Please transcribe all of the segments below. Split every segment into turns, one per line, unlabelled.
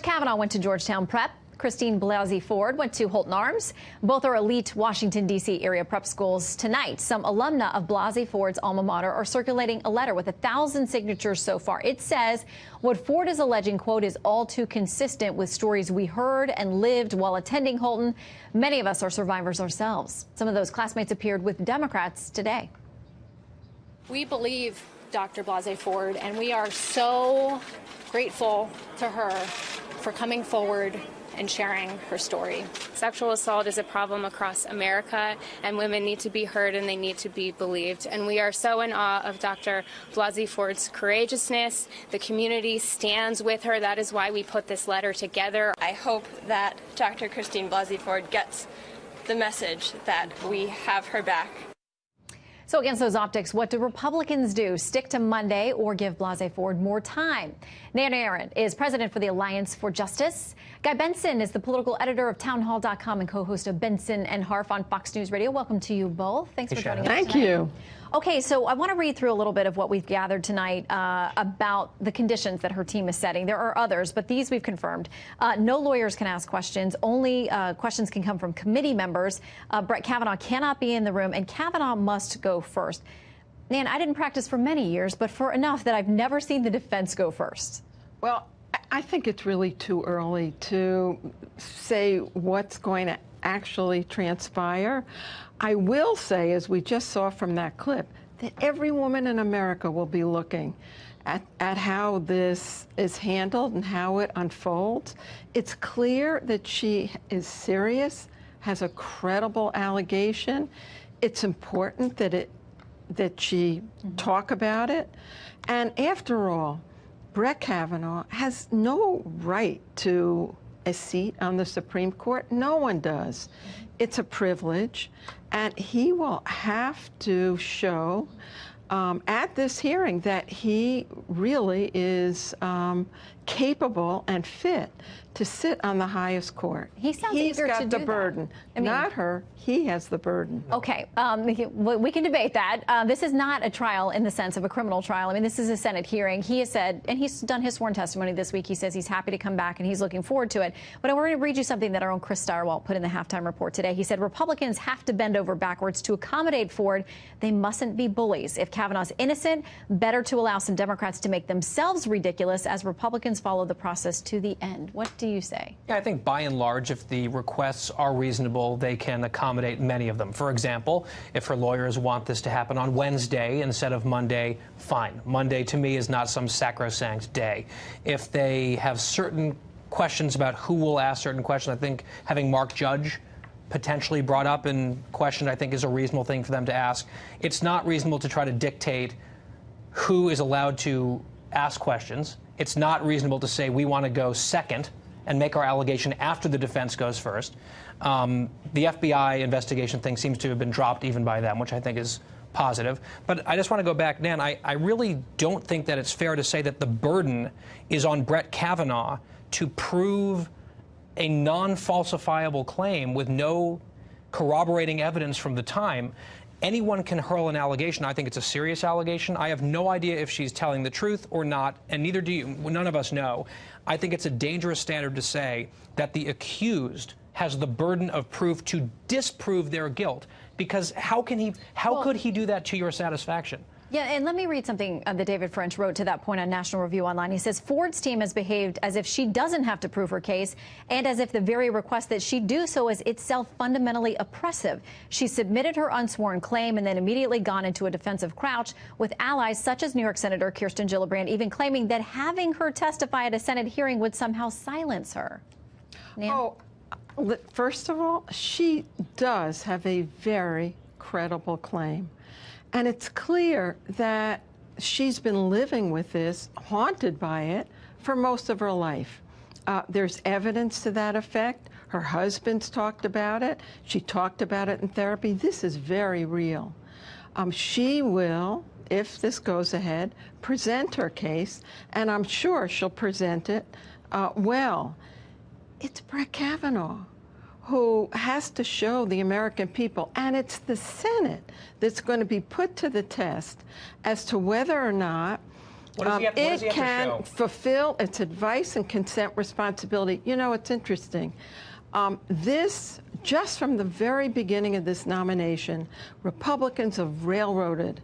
Kavanaugh went to Georgetown Prep. Christine Blasey Ford went to Holton Arms. Both are elite Washington, D.C. area prep schools. Tonight, some alumna of Blasey Ford's alma mater are circulating a letter with 1,000 signatures so far. It says what Ford is alleging, quote, is all too consistent with stories we heard and lived while attending Holton. Many of us are survivors ourselves. Some of those classmates appeared with Democrats today.
We believe Dr. Blasey Ford, and we are so grateful to her for coming forward and sharing her story. Sexual assault is a problem across America, and women need to be heard and they need to be believed. And we are so in awe of Dr. Blasey Ford's courageousness. The community stands with her. That is why we put this letter together.
I hope that Dr. Christine Blasey Ford gets the message that we have her back.
So against those optics, what do Republicans do? Stick to Monday or give Blasey Ford more time? Nan Arendt is president for the Alliance for Justice. Guy Benson is the political editor of townhall.com and co-host of Benson and Harf on Fox News Radio. Welcome to you both. Thanks for joining us tonight.
Thank you.
Okay, so I want to read through a little bit of what we've gathered tonight about the conditions that her team is setting. There are others, but these we've confirmed. No lawyers can ask questions. Only questions can come from committee members. Brett Kavanaugh cannot be in the room, and Kavanaugh must go first. Nan, I didn't practice for many years, but for enough that I've never seen the defense go first.
Well, I think it's really too early to say what's going to actually transpire. I will say, as we just saw from that clip, that every woman in America will be looking at how this is handled and how it unfolds. It's clear that she is serious, has a credible allegation. It's important that she talk about it. And after all, Brett Kavanaugh has no right to a seat on the Supreme Court. No one does. It's a privilege, and he will have to show at this hearing that he really is capable and fit to sit on the highest court.
He sounds eager to do that.
He's got the burden. I mean, not her. He has the burden.
Okay, we can debate that. This is not a trial in the sense of a criminal trial. I mean, this is a Senate hearing. He has said, and he's done his sworn testimony this week, he says he's happy to come back and he's looking forward to it. But I want to read you something that our own Chris Stirewalt put in the halftime report today. He said Republicans have to bend over backwards to accommodate Ford. They mustn't be bullies. If Kavanaugh's innocent, better to allow some Democrats to make themselves ridiculous as Republicans follow the process to the end. What do you say?
Yeah, I think by and large, if the requests are reasonable, they can accommodate many of them. For example, if her lawyers want this to happen on Wednesday instead of Monday, fine. Monday, to me, is not some sacrosanct day. If they have certain questions about who will ask certain questions, I think having Mark Judge potentially brought up and questioned, I think, is a reasonable thing for them to ask. It's not reasonable to try to dictate who is allowed to ask questions. It's not reasonable to say we want to go second and make our allegation after the defense goes first. The FBI investigation thing seems to have been dropped even by them, which I think is positive. But I just want to go back, Nan, I really don't think that it's fair to say that the burden is on Brett Kavanaugh to prove a non-falsifiable claim with no corroborating evidence from the time. Anyone can hurl an allegation. I think it's a serious allegation. I have no idea if she's telling the truth or not, and neither do you. None of us know. I think it's a dangerous standard to say that the accused has the burden of proof to disprove their guilt, because how could he do that to your satisfaction?
Yeah, and let me read something that David French wrote to that point on National Review Online. He says, Ford's team has behaved as if she doesn't have to prove her case, and as if the very request that she do so is itself fundamentally oppressive. She submitted her unsworn claim and then immediately gone into a defensive crouch, with allies such as New York Senator Kirsten Gillibrand even claiming that having her testify at a Senate hearing would somehow silence her. Nan?
Oh, first of all, she does have a very credible claim. And it's clear that she's been living with this, haunted by it, for most of her life. There's evidence to that effect. Her husband's talked about it. She talked about it in therapy. This is very real. She will, if this goes ahead, present her case, and I'm sure she'll present it well. It's Brett Kavanaugh who has to show the American people, and it's the Senate that's going to be put to the test as to whether or not
What does he have
It
to show?
can fulfill its advice and consent responsibility. You know, it's interesting. This, just from the very beginning of this nomination, Republicans have railroaded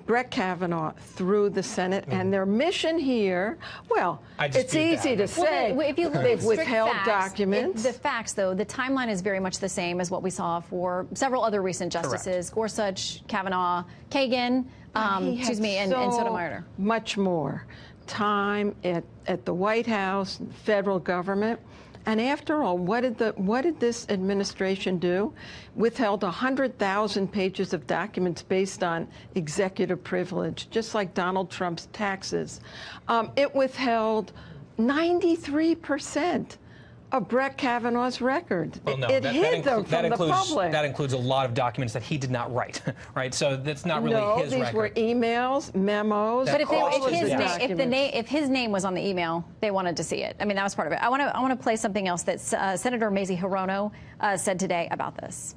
Brett Kavanaugh through the Senate, and their mission here, well, it's easy to say.
Well, if you look
they've
at strict
withheld
facts,
documents.
The facts, though, the timeline is very much the same as what we saw for several other recent justices: Gorsuch, Kavanaugh, Kagan, excuse me, and Sotomayor.
Much more time at the White House, federal government. And after all, what did this administration do? Withheld 100,000 pages of documents based on executive privilege, just like Donald Trump's taxes. It withheld 93% of Brett Kavanaugh's record.
Well, no,
it hid them from the public.
That includes a lot of documents that he did not write, right? So that's not really his record.
No, these were emails, memos.
But
if
his name was on the email, they wanted to see it. I mean, that was part of it. I want to play something else that Senator Mazie Hirono said today about this.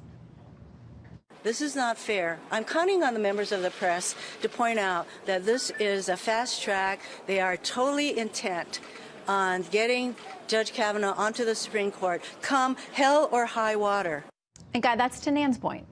This is not fair. I'm counting on the members of the press to point out that this is a fast track. They are totally intent on getting Judge Kavanaugh onto the Supreme Court, come hell or high water.
And, Guy, that's to Nan's point.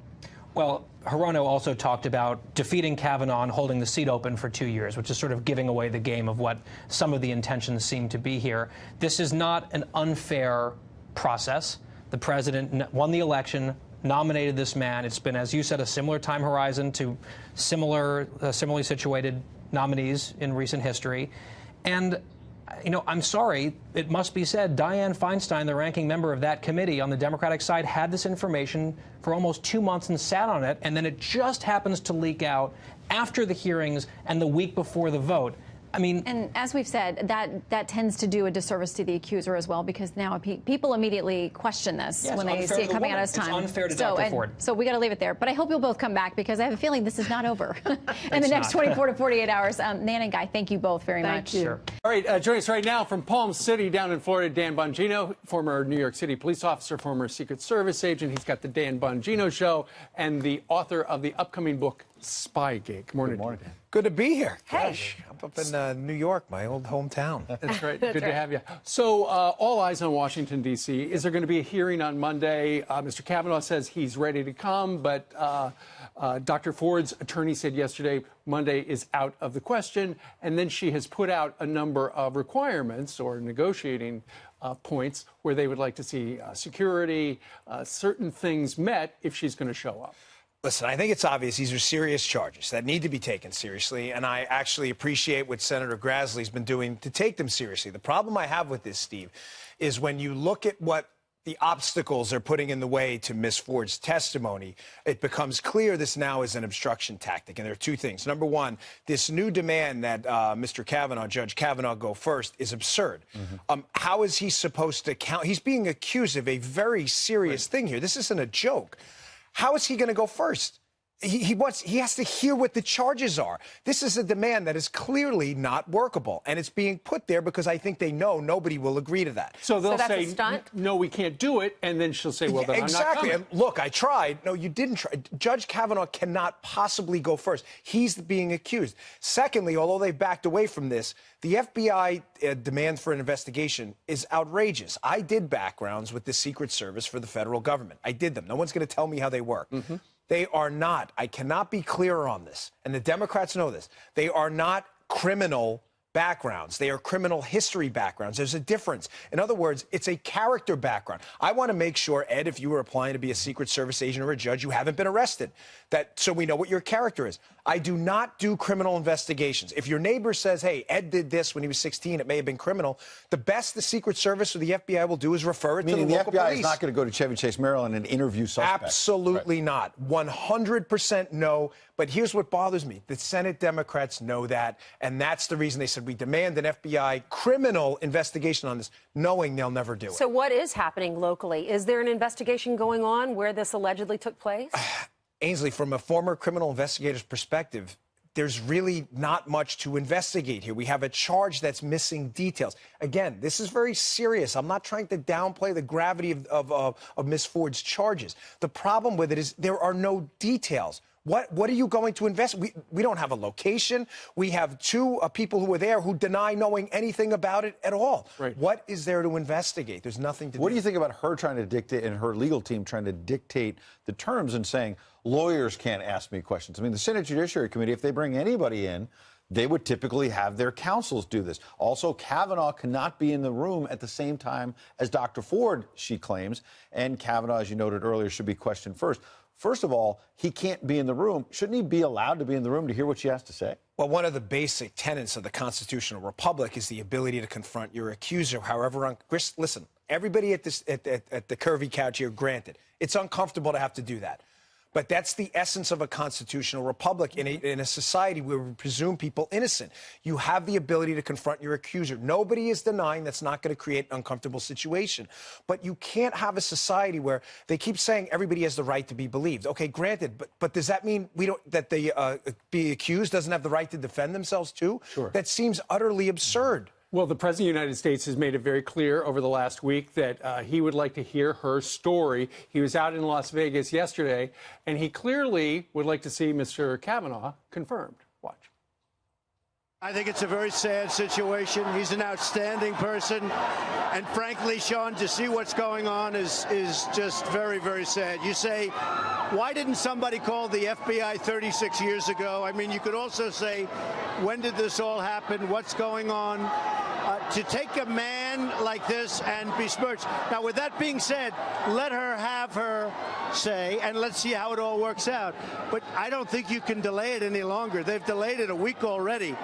Well, Hirono also talked about defeating Kavanaugh and holding the seat open for 2 years, which is sort of giving away the game of what some of the intentions seem to be here. This is not an unfair process. The president won the election, nominated this man. It's been, as you said, a similar time horizon to similarly situated nominees in recent history. And you know, I'm sorry, it must be said, Dianne Feinstein, the ranking member of that committee on the Democratic side, had this information for almost 2 months and sat on it, and then it just happens to leak out after the hearings and the week before the vote. I mean, and
as we've said, that tends to do a disservice to the accuser as well, because now people immediately question this when they see it coming out as time.
It's unfair to Dr. Ford.
So we got to leave it there. But I hope you'll both come back, because I have a feeling this is not over in the next 24 to 48 hours. Nan and Guy, thank you both very much.
Thank you.
Sure.
All right, joining us right now from Palm City down in Florida, Dan Bongino, former New York City police officer, former Secret Service agent. He's got the Dan Bongino Show and the author of the upcoming book, Spy Gig. Good morning.
Good morning.
Dan.
Good to be here.
Hey.
Gosh, I'm up in New York, my old hometown.
That's right. Good to have you. So, all eyes on Washington, D.C. Is there going to be a hearing on Monday? Mr. Kavanaugh says he's ready to come, but Dr. Ford's attorney said yesterday Monday is out of the question. And then she has put out a number of requirements or negotiating points where they would like to see security, certain things met if she's going to show up.
Listen, I think it's obvious these are serious charges that need to be taken seriously, and I actually appreciate what Senator Grassley's been doing to take them seriously. The problem I have with this, Steve, is when you look at what the obstacles they're putting in the way to Ms. Ford's testimony, it becomes clear this now is an obstruction tactic. And there are two things. Number one, this new demand that Mr. Kavanaugh, Judge Kavanaugh, go first is absurd. How is he supposed to count? He's being accused of a very serious thing here. This isn't a joke. How is he going to go first? He has to hear what the charges are. This is a demand that is clearly not workable, and it's being put there because I think they know nobody will agree to that.
So they'll say, no, we can't do it, and then she'll say, well, then
exactly.
I'm not coming.
And look, I tried. No, you didn't try. Judge Kavanaugh cannot possibly go first. He's being accused. Secondly, although they've backed away from this, the FBI demand for an investigation is outrageous. I did backgrounds with the Secret Service for the federal government. I did them. No one's going to tell me how they work. They are not. I cannot be clearer on this. And the Democrats know this. They are not criminal backgrounds. They are criminal history backgrounds. There's a difference. In other words, it's a character background. I want to make sure, Ed, if you were applying to be a Secret Service agent or a judge, you haven't been arrested. So we know what your character is. I do not do criminal investigations. If your neighbor says, hey, Ed did this when he was 16, it may have been criminal, the best the Secret Service or the FBI will do is refer it to the local police.
Meaning the FBI is not going to go to Chevy Chase, Maryland and interview suspects.
Absolutely not. 100% no. But here's what bothers me. The Senate Democrats know that, and that's the reason they said we demand an FBI criminal investigation on this, knowing they'll never do it.
So what is happening locally? Is there an investigation going on where this allegedly took place?
Ainsley, from a former criminal investigator's perspective, there's really not much to investigate here. We have a charge that's missing details. Again, this is very serious. I'm not trying to downplay the gravity of Ms. Ford's charges. The problem with it is there are no details. What are you going to investigate? We don't have a location. We have two people who were there who deny knowing anything about it at all.
Right.
What is there to investigate? There's nothing to do.
What do you think about her trying to dictate, and her legal team trying to dictate the terms and saying lawyers can't ask me questions? I mean, the Senate Judiciary Committee, if they bring anybody in, they would typically have their counsels do this. Also, Kavanaugh cannot be in the room at the same time as Dr. Ford, she claims, and Kavanaugh, as you noted earlier, should be questioned first. First of all, he can't be in the room. Shouldn't he be allowed to be in the room to hear what she has to say?
Well, one of the basic tenets of the constitutional republic is the ability to confront your accuser. However, listen, everybody at the curvy couch here, granted, it's uncomfortable to have to do that. But that's the essence of a constitutional republic. In a society where we presume people innocent, you have the ability to confront your accuser. Nobody is denying that's not going to create an uncomfortable situation. But you can't have a society where they keep saying everybody has the right to be believed. Okay, granted, but does that mean that the be accused doesn't have the right to defend themselves too?
Sure.
That seems utterly absurd.
Well, the President of the United States has made it very clear over the last week that he would like to hear her story. He was out in Las Vegas yesterday, and he clearly would like to see Mr. Kavanaugh confirmed. Watch.
I think it's a very sad situation. He's an outstanding person. And frankly, Sean, to see what's going on is just very, very sad. You say, why didn't somebody call the FBI 36 years ago? I mean, you could also say, when did this all happen? What's going on? To take a man like this and besmirch. Now, with that being said, let her have her say, and let's see how it all works out. But I don't think you can delay it any longer. They've delayed it a week already.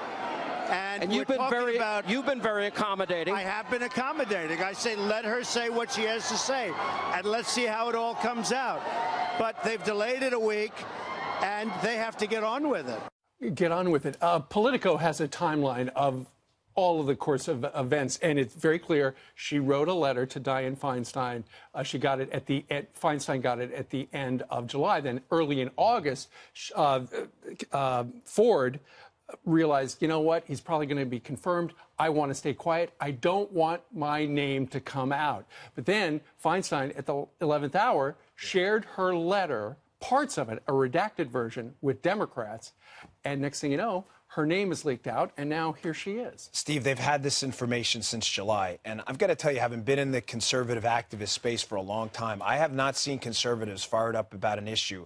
And
you've been very accommodating.
I have been accommodating. I say, let her say what she has to say, and let's see how it all comes out. But they've delayed it a week, and they have to get on with it.
Get on with it. Politico has a timeline of all of the course of events, and it's very clear. She wrote a letter to Dianne Feinstein. She got it Feinstein got it at the end of July. Then early in August, Ford realized, you know what, he's probably going to be confirmed. I want to stay quiet. I don't want my name to come out. But then Feinstein, at the 11th hour, shared her letter, parts of it, a redacted version, with Democrats. And next thing you know, her name is leaked out, and now here she is.
Steve, they've had this information since July, and I've got to tell you, having been in the conservative activist space for a long time, I have not seen conservatives fired up about an issue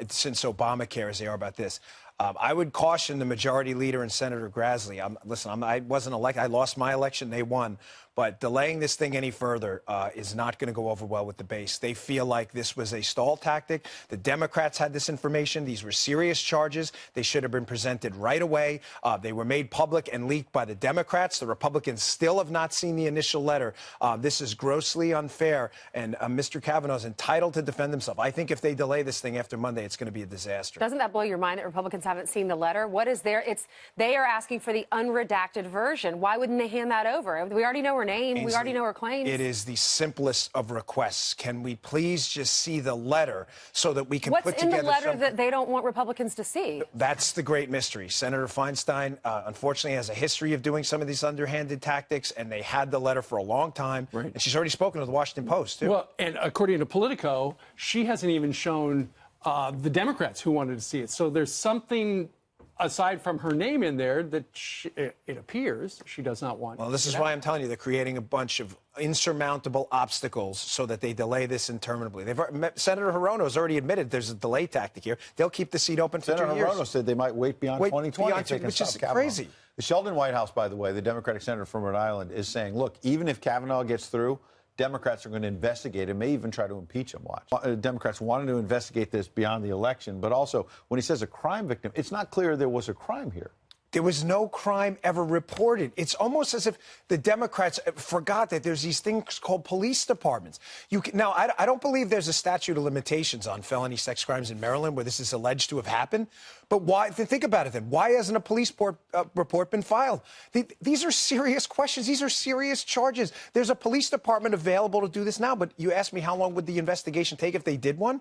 since Obamacare as they are about this. I would caution the majority leader and Senator Grassley. I wasn't elected. I lost my election. They won. But delaying this thing any further is not going to go over well with the base. They feel like this was a stall tactic. The Democrats had this information. These were serious charges. They should have been presented right away. They were made public and leaked by the Democrats. The Republicans still have not seen the initial letter. This is grossly unfair, and Mr. Kavanaugh is entitled to defend himself. I think if they delay this thing after Monday, it's going to be a disaster.
Doesn't that blow your mind that Republicans haven't seen the letter? What is there? They are asking for the unredacted version. Why wouldn't they hand that over? We already know her name.
Ainsley,
we already know her claims.
It is the simplest of requests. Can we please just see the letter so that we can put together
What's in the letter that they don't want Republicans to see?
That's the great mystery. Senator Feinstein, unfortunately, has a history of doing some of these underhanded tactics, and they had the letter for a long time. Right. And she's already spoken to the Washington Post, too.
Well, and according to Politico, she hasn't even shown the Democrats who wanted to see it. So there's something aside from her name in there that it appears she does not want.
Well, this is why I'm telling you they're creating a bunch of insurmountable obstacles so that they delay this interminably. Senator Hirono has already admitted there's a delay tactic here. They'll keep the seat open for 2 years.
Senator Hirono said they might wait beyond 2020,
which is crazy.
The Sheldon Whitehouse, by the way, the Democratic senator from Rhode Island, is saying, look, even if Kavanaugh gets through, Democrats are going to investigate and may even try to impeach him. Watch. Democrats wanted to investigate this beyond the election, but also when he says a crime victim, it's not clear there was a crime here.
There was no crime ever reported. It's almost as if the Democrats forgot that there's these things called police departments. Now, I don't believe there's a statute of limitations on felony sex crimes in Maryland where this is alleged to have happened. But why? Think about it then. Why hasn't a police report been filed? These are serious questions. These are serious charges. There's a police department available to do this now. But you asked me how long would the investigation take if they did one?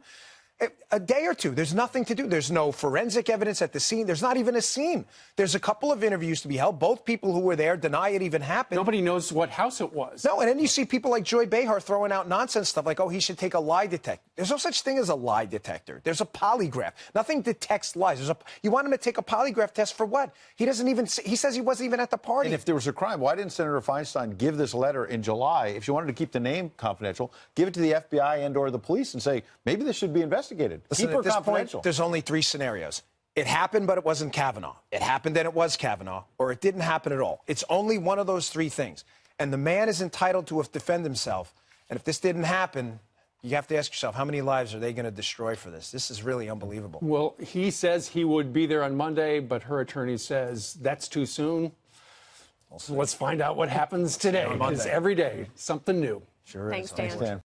A day or two. There's nothing to do. There's no forensic evidence at the scene. There's not even a scene. There's a couple of interviews to be held. Both people who were there deny it even happened.
Nobody knows what house it was.
No, and then you see people like Joy Behar throwing out nonsense stuff like, oh, he should take a lie detector. There's no such thing as a lie detector. There's a polygraph. Nothing detects lies. You want him to take a polygraph test for what? He doesn't even, he says he wasn't even at the party.
And if there was a crime, why didn't Senator Feinstein give this letter in July? If she wanted to keep the name confidential, give it to the FBI and or the police and say, maybe this should be investigated.
Listen,
Keep her
at this
confidential.
point, there's only three scenarios. It happened, but it wasn't Kavanaugh. It happened and it was Kavanaugh, or it didn't happen at all. It's only one of those three things. And the man is entitled to defend himself. And if this didn't happen, you have to ask yourself, how many lives are they going to destroy for this? This is really unbelievable.
Well, he says he would be there on Monday, but her attorney says that's too soon. So let's find out what happens today, because every day, something new.
Sure
Thanks,
is.
Dan.
Thanks, Dan.